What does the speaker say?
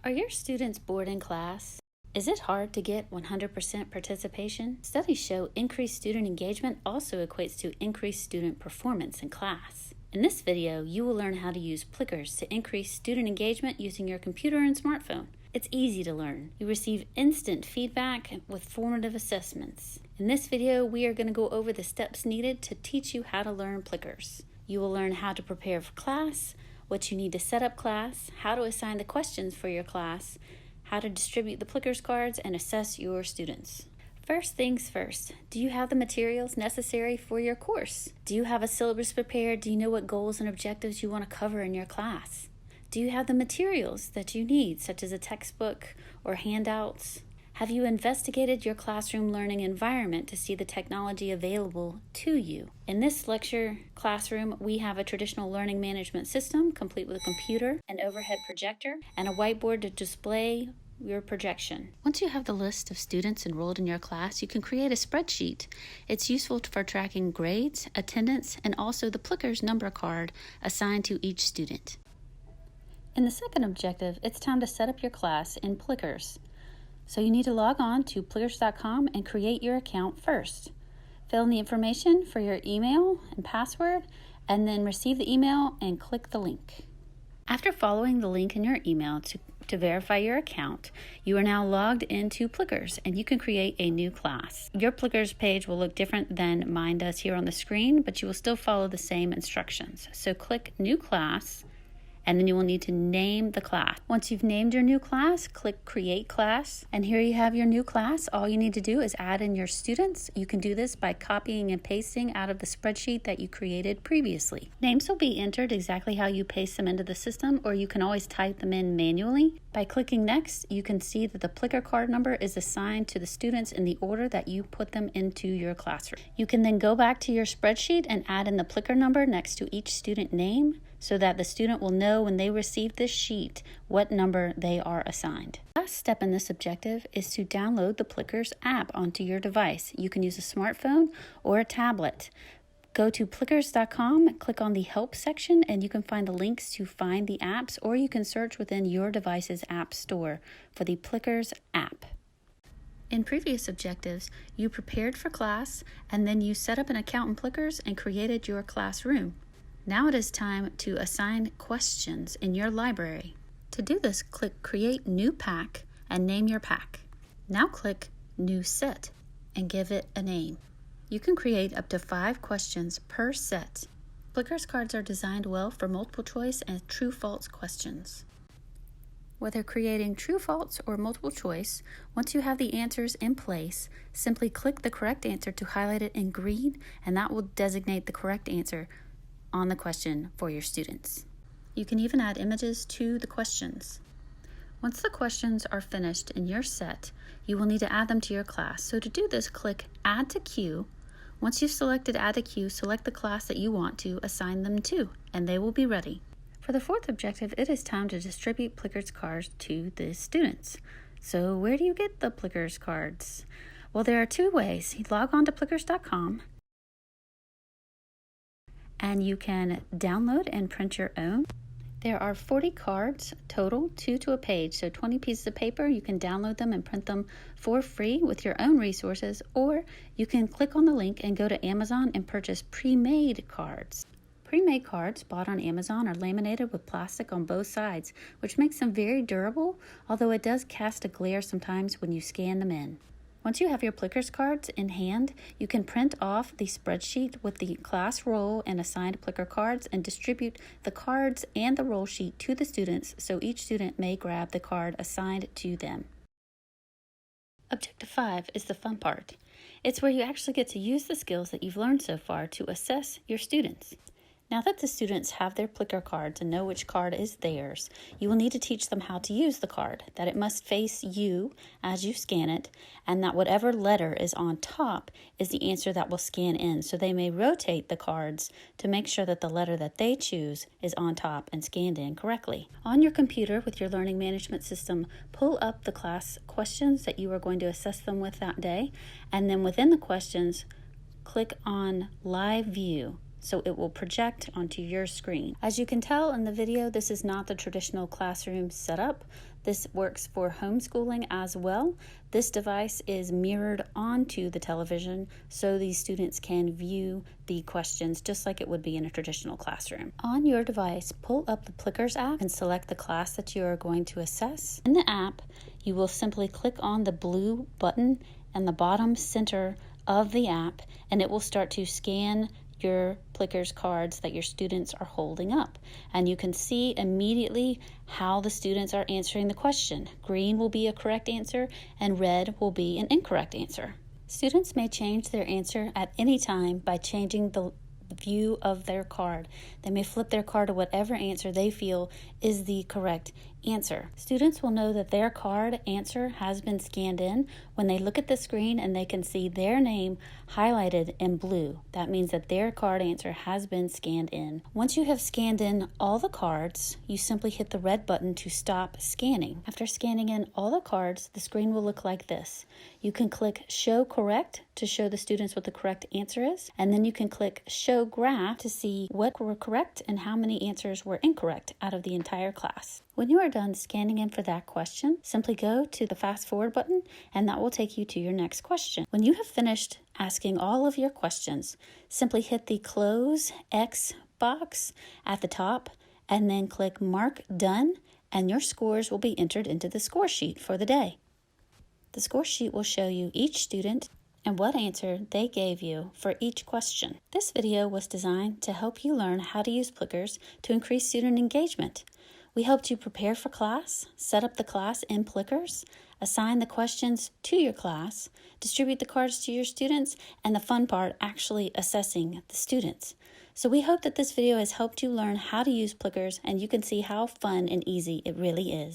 Are your students bored in class? Is it hard to get 100% participation? Studies show increased student engagement also equates to increased student performance in class. In this video, you will learn how to use Plickers to increase student engagement using your computer and smartphone. It's easy to learn. You receive instant feedback with formative assessments. In this video, we are going to go over the steps needed to teach you how to learn Plickers. You will learn how to prepare for class, what you need to set up class, how to assign the questions for your class, how to distribute the Plickers cards, and assess your students. First things first, do you have the materials necessary for your course? Do you have a syllabus prepared? Do you know what goals and objectives you want to cover in your class? Do you have the materials that you need, such as a textbook or handouts? Have you investigated your classroom learning environment to see the technology available to you? In this lecture classroom, we have a traditional learning management system complete with a computer, an overhead projector, and a whiteboard to display your projection. Once you have the list of students enrolled in your class, you can create a spreadsheet. It's useful for tracking grades, attendance, and also the Plickers number card assigned to each student. In the second objective, it's time to set up your class in Plickers. So you need to log on to plickers.com and create your account first. Fill in the information for your email and password, and then receive the email and click the link. After following the link in your email to verify your account, you are now logged into Plickers and you can create a new class. Your Plickers page will look different than mine does here on the screen, but you will still follow the same instructions. So click New Class, and then you will need to name the class. Once you've named your new class, click Create Class, and here you have your new class. All you need to do is add in your students. You can do this by copying and pasting out of the spreadsheet that you created previously. Names will be entered exactly how you paste them into the system, or you can always type them in manually. By clicking Next, you can see that the Plicker card number is assigned to the students in the order that you put them into your classroom. You can then go back to your spreadsheet and add in the Plicker number next to each student name, so that the student will know when they receive this sheet what number they are assigned. The last step in this objective is to download the Plickers app onto your device. You can use a smartphone or a tablet. Go to plickers.com, click on the Help section, and you can find the links to find the apps, or you can search within your device's app store for the Plickers app. In previous objectives, you prepared for class, and then you set up an account in Plickers and created your classroom. Now it is time to assign questions in your library. To do this, click Create New Pack and name your pack. Now click New Set and give it a name. You can create up to 5 questions per set. Plickers cards are designed well for multiple choice and true-false questions. Whether creating true-false or multiple choice, once you have the answers in place, simply click the correct answer to highlight it in green, and that will designate the correct answer on the question for your students. You can even add images to the questions. Once the questions are finished in your set, you will need to add them to your class. So to do this, click Add to Queue. Once you've selected Add to Queue, select the class that you want to assign them to, and they will be ready. For the fourth objective, it is time to distribute Plickers cards to the students. So where do you get the Plickers cards? Well, there are 2 ways. You log on to plickers.com, and you can download and print your own. There are 40 cards total, 2 to a page, so 20 pieces of paper. You can download them and print them for free with your own resources, or you can click on the link and go to Amazon and purchase pre-made cards. Pre-made cards bought on Amazon are laminated with plastic on both sides, which makes them very durable, although it does cast a glare sometimes when you scan them in. Once you have your Plickers cards in hand, you can print off the spreadsheet with the class roll and assigned Plicker cards and distribute the cards and the roll sheet to the students so each student may grab the card assigned to them. Objective 5 is the fun part. It's where you actually get to use the skills that you've learned so far to assess your students. Now that the students have their Plicker cards and know which card is theirs, you will need to teach them how to use the card, that it must face you as you scan it, and that whatever letter is on top is the answer that will scan in, so they may rotate the cards to make sure that the letter that they choose is on top and scanned in correctly. On your computer with your learning management system, pull up the class questions that you are going to assess them with that day, and then within the questions, click on Live View. so it will project onto your screen. As you can tell in the video, this is not the traditional classroom setup. This works for homeschooling as well. This device is mirrored onto the television so these students can view the questions just like it would be in a traditional classroom. On your device, pull up the Plickers app and select the class that you are going to assess. In the app, you will simply click on the blue button in the bottom center of the app, and it will start to scan your Plickers cards that your students are holding up. And you can see immediately how the students are answering the question. Green will be a correct answer and red will be an incorrect answer. Students may change their answer at any time by changing the view of their card. They may flip their card to whatever answer they feel is the correct answer. Students will know that their card answer has been scanned in when they look at the screen and they can see their name highlighted in blue. That means that their card answer has been scanned in. Once you have scanned in all the cards, you simply hit the red button to stop scanning. After scanning in all the cards, the screen will look like this. You can click Show Correct to show the students what the correct answer is, and then you can click Show Graph to see what were correct and how many answers were incorrect out of the entire class. When you are done scanning in for that question, simply go to the fast forward button and that will take you to your next question. When you have finished asking all of your questions, simply hit the close X box at the top and then click Mark Done, and your scores will be entered into the score sheet for the day. The score sheet will show you each student and what answer they gave you for each question. This video was designed to help you learn how to use Plickers to increase student engagement. We helped you prepare for class, set up the class in Plickers, assign the questions to your class, distribute the cards to your students, and the fun part, actually assessing the students. So we hope that this video has helped you learn how to use Plickers and you can see how fun and easy it really is.